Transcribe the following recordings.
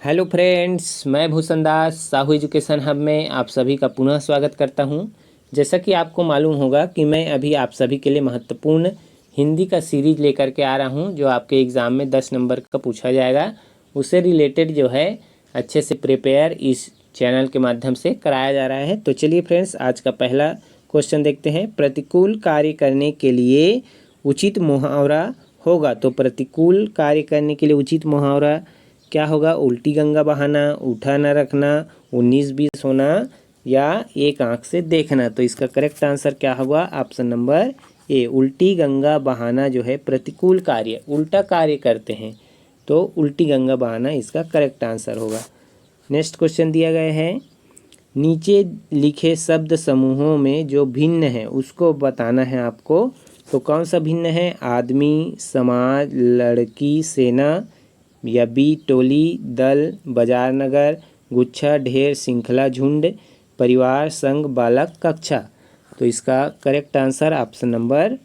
Hello friends, मैं भूषण दास Sahu education hub में आप सभी का पुनः स्वागत करता हूं। जैसा कि आपको मालूम होगा कि मैं अभी आप सभी के लिए महत्वपूर्ण हिंदी का सीरीज लेकर के आ रहा हूं, जो आपके एग्ज़ाम में 10 नंबर का पूछा जाएगा। उससे रिलेटेड जो है अच्छे से प्रिपेयर इस चैनल के माध्यम से कराया जा रहा है। तो चलिए फ्रेंड्स, आज का पहला क्वेश्चन देखते हैं। प्रतिकूल कार्य करने के लिए उचित मुहावरा होगा। तो प्रतिकूल कार्य करने के लिए उचित मुहावरा क्या होगा? उल्टी गंगा बहाना, उठा न रखना, 19-20 होना या एक आंख से देखना। तो इसका करेक्ट आंसर क्या होगा? ऑप्शन नंबर ए, उल्टी गंगा बहाना जो है प्रतिकूल कार्य, उल्टा कार्य करते हैं तो उल्टी गंगा बहाना इसका करेक्ट आंसर होगा। नेक्स्ट क्वेश्चन दिया गया है, नीचे लिखे शब्द समूहों में जो भिन्न है उसको बताना है आपको। तो कौन सा भिन्न है? आदमी, समाज, लड़की, सेना या बी, टोली, दल, बाजार, नगर, गुच्छा, ढेर, श्रृंखला, झुंड, परिवार, संघ, बालक, कक्षा। तो इसका correct answer option number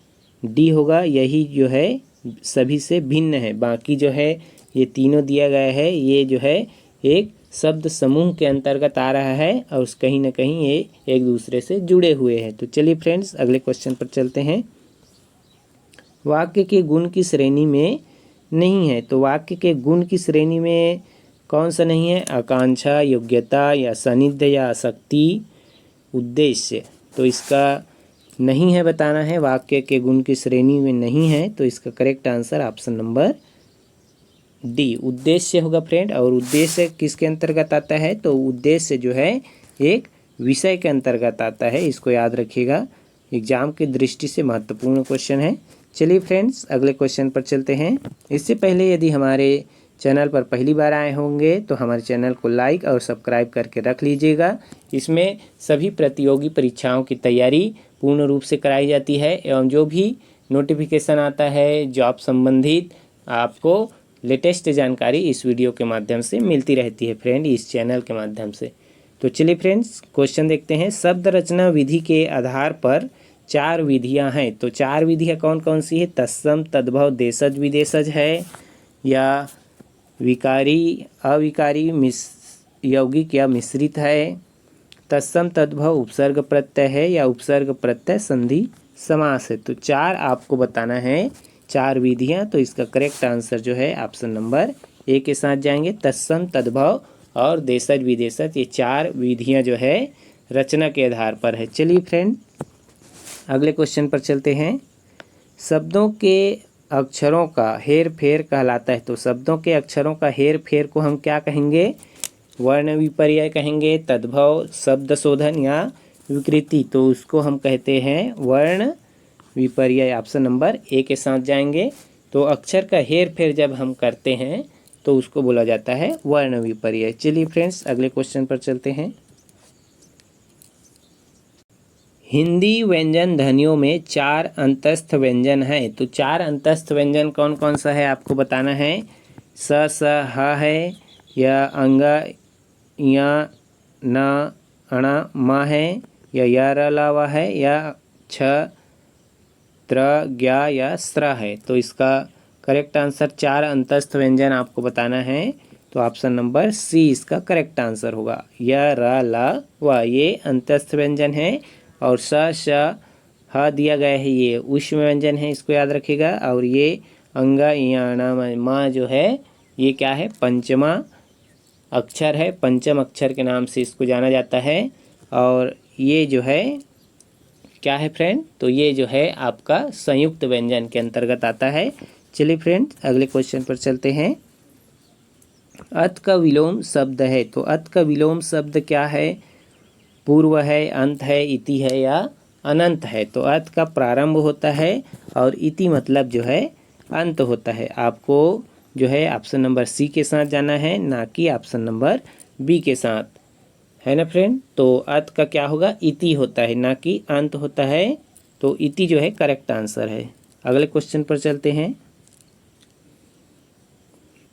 D होगा। यही जो है सभी से भिन्न है। बाकी जो है ये तीनों दिया गया है, ये जो है एक शब्द समूह के अंतर्गत आ रहा है और कहीं ना कहीं ये एक दूसरे से जुड़े हुए हैं। तो चलिए फ्रेंड्स, अगले क्वेश्चन पर चलते हैं। वाक्य के गुण की श्रेणी में नहीं है। तो वाक्य के गुण की श्रेणी में कौन सा नहीं है? आकांक्षा, योग्यता या सानिध्य या आसक्ति, उद्देश्य। तो इसका नहीं है बताना है, वाक्य के गुण की श्रेणी में नहीं है। तो इसका correct answer option number D, उद्देश्य होगा फ्रेंड। और उद्देश्य किसके अंतर्गत आता है? तो उद्देश्य जो है एक विषय के अंतर्गत आता है, इसको याद रखिएगा। एग्जाम की दृष्टि से महत्वपूर्ण क्वेश्चन है। चलिए फ्रेंड्स, अगले क्वेश्चन पर चलते हैं। इससे पहले यदि हमारे चैनल पर पहली बार आए होंगे तो हमारे चैनल को लाइक और सब्सक्राइब करके रख लीजिएगा। इसमें सभी प्रतियोगी परीक्षाओं की तैयारी पूर्ण रूप से कराई जाती है एवं जो भी नोटिफिकेशन आता है जॉब संबंधित, आपको लेटेस्ट जानकारी इस वीडियो के माध्यम से मिलती रहती है फ्रेंड, इस चैनल के माध्यम से। तो चलिए फ्रेंड्स, क्वेश्चन देखते हैं। शब्द रचना विधि के आधार पर 4 विधियां हैं। तो 4 विधियां कौन कौन सी है? तत्सम, तद्भव, देशज, विदेशज है या विकारी, अविकारी, यौगिक या मिश्रित है। तत्सम, तद्भव उपसर्ग प्रत्यय है या उपसर्ग प्रत्यय संधि समास है। तो 4 आपको बताना है, 4 विधियां। तो इसका करेक्ट आंसर जो है ऑप्शन नंबर ए के साथ जाएंगे। तत्सम, तद्भव और देशज, विदेशज, ये 4 विधियां जो है रचना के आधार पर है। चलिए फ्रेंड, अगले क्वेश्चन पर चलते हैं। शब्दों के अक्षरों का हेर फेर कहलाता है। तो शब्दों के अक्षरों का हेर फेर को हम क्या कहेंगे? वर्ण विपर्यय कहेंगे, तद्भव, शब्द शोधन या विकृति। तो उसको हम कहते हैं वर्ण विपर्यय। ऑप्शन नंबर ए के साथ जाएंगे। तो अक्षर का हेर फेर जब हम करते हैं तो उसको बोला जाता है वर्ण विपर्यय। चलिए फ्रेंड्स, अगले क्वेश्चन पर चलते हैं। हिंदी व्यंजन ध्वनियों में 4 अंतस्थ व्यंजन हैं। तो 4 अंतस्थ व्यंजन कौन कौन सा है आपको बताना है। स, स, ह है या अंगा, या, न, अणा, म है या र, ला, वा है या छ, त्र, ज्ञा या स्र है। तो इसका करेक्ट आंसर 4 अंतस्थ व्यंजन आपको बताना है। तो ऑप्शन नंबर सी इसका करेक्ट आंसर होगा। य, र, ला, वा ये अंतस्थ व्यंजन है और स, श, ह दिया गया है ये ऊष्म व्यंजन है, इसको याद रखिएगा। और ये अंगा, याणा, म जो है ये क्या है? पंचमा अक्षर है, पंचम अक्षर के नाम से इसको जाना जाता है। और ये जो है क्या है फ्रेंड? तो ये जो है आपका संयुक्त व्यंजन के अंतर्गत आता है। चलिए फ्रेंड, अगले क्वेश्चन पर चलते हैं। अत का विलोम शब्द है। तो अत का विलोम शब्द क्या है? पूर्व है, अंत है, इति है या अनंत है। तो अत का प्रारंभ होता है और इति मतलब जो है अंत होता है। आपको जो है ऑप्शन नंबर सी के साथ जाना है, ना कि ऑप्शन नंबर बी के साथ, है ना फ्रेंड। तो अत का क्या होगा? इति होता है, ना कि अंत होता है। तो इति जो है करेक्ट आंसर है। अगले क्वेश्चन पर चलते हैं।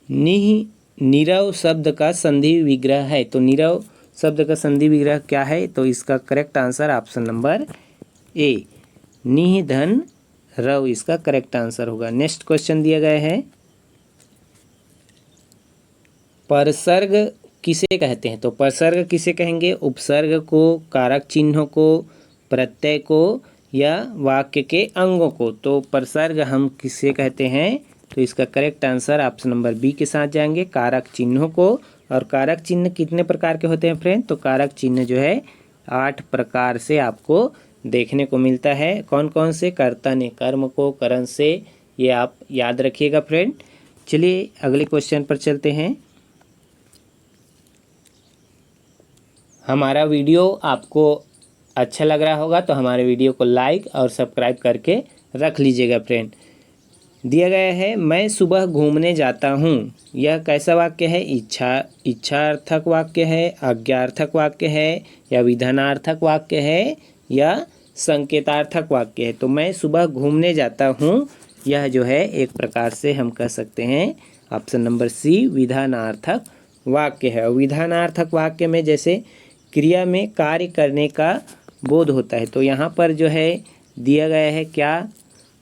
नीरव शब्द का संधि विग्रह है। तो नीरव शब्द का संधि विग्रह क्या है? तो इसका correct answer option number A, निह धन रव इसका करेक्ट आंसर होगा। नेक्स्ट क्वेश्चन दिया गया है। परसर्ग किसे कहते हैं? तो परसर्ग किसे कहेंगे? उपसर्ग को, कारक चिन्हों को, प्रत्यय को या वाक्य के अंगों को। तो परसर्ग हम किसे कहते हैं? तो इसका correct answer option number B के साथ जाएंगे, कारक चिन्हों को। और कारक चिन्ह कितने प्रकार के होते हैं फ्रेंड? तो कारक चिन्ह जो है 8 प्रकार से आपको देखने को मिलता है। कौन कौन से? कर्ता ने कर्म को, करण से, ये आप याद रखिएगा फ्रेंड। चलिए अगले क्वेश्चन पर चलते हैं। हमारा वीडियो आपको अच्छा लग रहा होगा तो हमारे वीडियो को लाइक और सब्सक्राइब करके रख लीजिएगा फ्रेंड। दिया गया है, मैं सुबह घूमने जाता हूँ। यह कैसा वाक्य है? इच्छार्थक वाक्य है, आज्ञार्थक वाक्य है, या विधानार्थक वाक्य है, या संकेतार्थक वाक्य है। तो मैं सुबह घूमने जाता हूँ, यह जो है एक प्रकार से हम कह सकते हैं ऑप्शन नंबर सी विधानार्थक वाक्य है। और विधानार्थक वाक्य में जैसे क्रिया में कार्य करने का बोध होता है। तो यहाँ पर जो है दिया गया है क्या?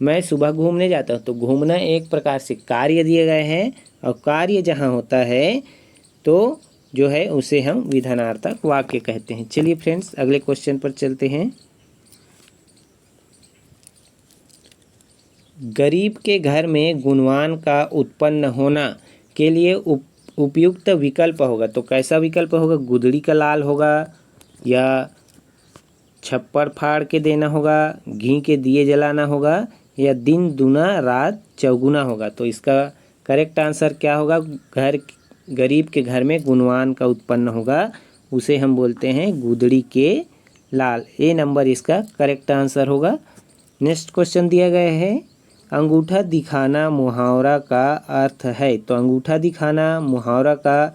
मैं सुबह घूमने जाता हूँ। तो घूमना एक प्रकार से कार्य दिए गए हैं, और कार्य जहाँ होता है तो जो है उसे हम विधानार्थक वाक्य कहते हैं। चलिए फ्रेंड्स अगले क्वेश्चन पर चलते हैं। गरीब के घर में गुणवान का उत्पन्न होना के लिए उपयुक्त विकल्प होगा। तो कैसा विकल्प होगा? गुदड़ी का लाल होगा, या छप्पर फाड़ के देना होगा, घी के दिए जलाना होगा, या दिन दूना रात चौगुना होगा। तो इसका करेक्ट आंसर क्या होगा? गरीब के घर में गुणवान का उत्पन्न होगा, उसे हम बोलते हैं गुदड़ी के लाल। ए नंबर इसका करेक्ट आंसर होगा। नेक्स्ट क्वेश्चन दिया गया है, अंगूठा दिखाना मुहावरा का अर्थ है। तो अंगूठा दिखाना मुहावरा का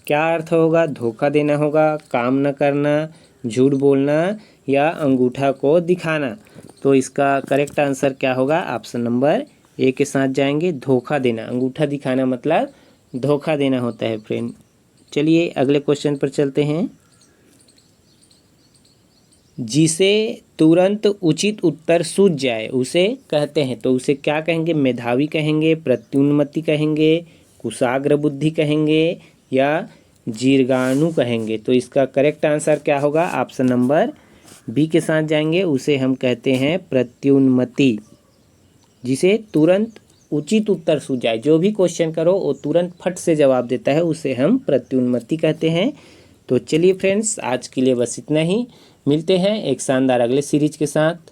क्या अर्थ होगा? धोखा देना होगा, काम न करना, झूठ बोलना, या अंगूठा को दिखाना। तो इसका करेक्ट आंसर क्या होगा? ऑप्शन नंबर ए के साथ जाएंगे, धोखा देना। अंगूठा दिखाना मतलब धोखा देना होता है फ्रेंड। चलिए अगले क्वेश्चन पर चलते हैं। जिसे तुरंत उचित उत्तर सूझ जाए उसे कहते हैं। तो उसे क्या कहेंगे? मेधावी कहेंगे, प्रत्युन्नति कहेंगे, कुशाग्र बुद्धि कहेंगे, या जीर्गाणु कहेंगे। तो इसका करेक्ट आंसर क्या होगा? ऑप्शन नंबर बी के साथ जाएंगे, उसे हम कहते हैं प्रत्युन्नति। जिसे तुरंत उचित उत्तर सूझ जाए, जो भी क्वेश्चन करो वो तुरंत फट से जवाब देता है, उसे हम प्रत्युन्नति कहते हैं। तो चलिए फ्रेंड्स आज के लिए बस इतना ही। मिलते हैं एक शानदार अगले सीरीज के साथ।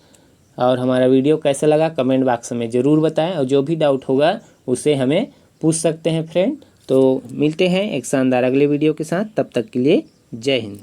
और हमारा वीडियो कैसा लगा कमेंट बॉक्स में ज़रूर बताएं, और जो भी डाउट होगा उसे हमें पूछ सकते हैं फ्रेंड। तो मिलते हैं एक शानदार अगले वीडियो के साथ, तब तक के लिए जय हिंद।